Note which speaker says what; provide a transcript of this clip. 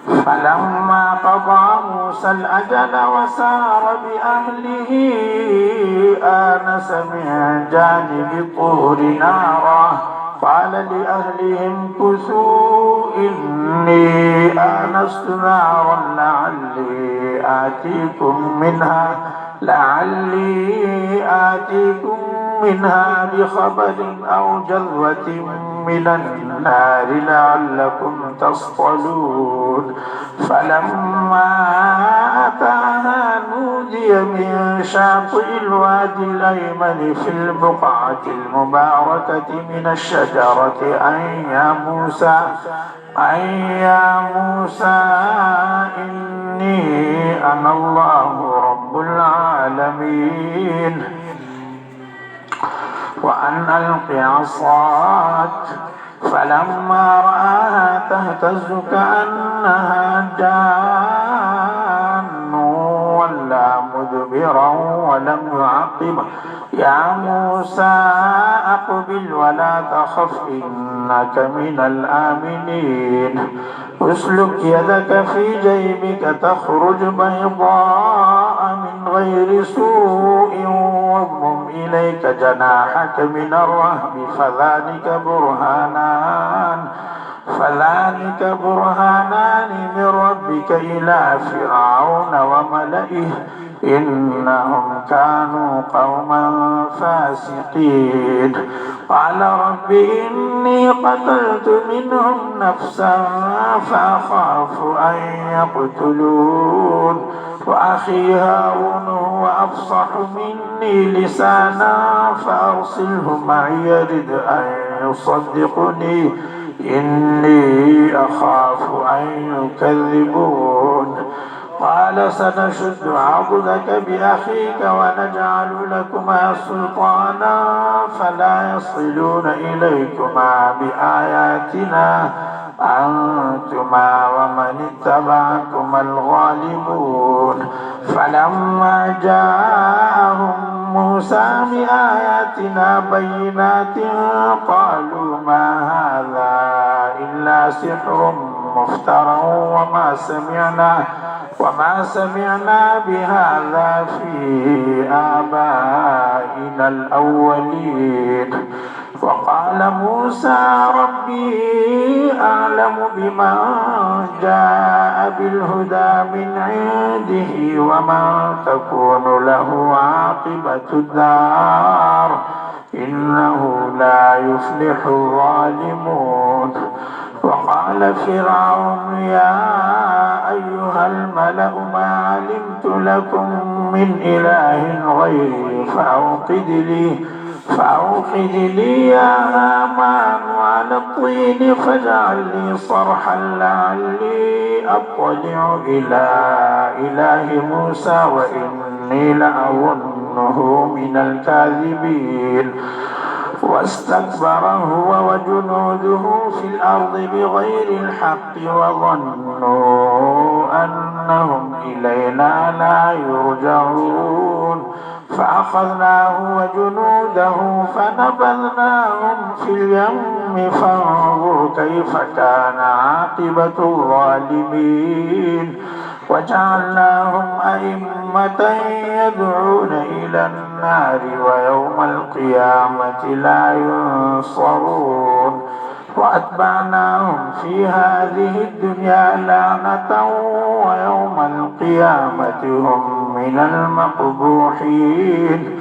Speaker 1: فلما قضى موسى الأجل وسار بأهله آنس من جانب الطور نارا قال لأهلهم كثوا إني آنست نارا لعلي آتيكم منها بخبر أو جذوة من النار لعلكم تصطلون فلما أتاها نودي من شاطئ الوادي الأيمن في البقعة المباركة من الشجرة أن يا موسى إني أنا الله رب العالمين وأن ألق عصاك فلما رآها تهتز كأنها جان ولا مدبرا ولم يعقب يا موسى أقبل ولا تخف إنك من الآمنين اسلك يدك في جيبك تخرج بيضاء من غير سوء واضمم إليك جناحك من الرهب فذلك برهانان من ربك إلى فرعون وملئه إنهم كانوا قوما فاسقين قال رب إني قتلت منهم نفسا فأخاف أن يقتلون وأخي هارون هو أفصح مني لسانا فأرسله معي يرد أن يصدقني إني أخاف أن يكذبون قال سنشد عضدك بأخيك ونجعل لكما سلطانا فلا يصلون إليكما بآياتنا أنتما ومن اتبعكما الغالبون فلما جاءهم موسى بآياتنا بينات قالوا ما هذا إلا سحر مفترى وما سمعنا بهذا في آبائنا الأولين وقال موسى ربي أعلم بمن جاء بالهدى من عنده ومن تكون له عاقبة الدار إنه لا يفلح الظالمون وقال فرعون يا أيها الملأ ما علمت لكم من إله غيري فأوقد لي يا هامان على الطين فاجعل لي صرحا لعلي أطلع إلى إله موسى وإني لأظنه من الكاذبين واستكبر هو وجنوده في الأرض بغير الحق وظنوا أنهم إلينا لا يرجعون فأخذناه وجنوده فنبذناهم في اليم فانظر كيف كان عاقبة الظالمين وجعلناهم أئمة يدعون إلى النار ويوم القيامة لا ينصرون وأتبعناهم في هذه الدنيا لعنة ويوم القيامة هم من المقبوحين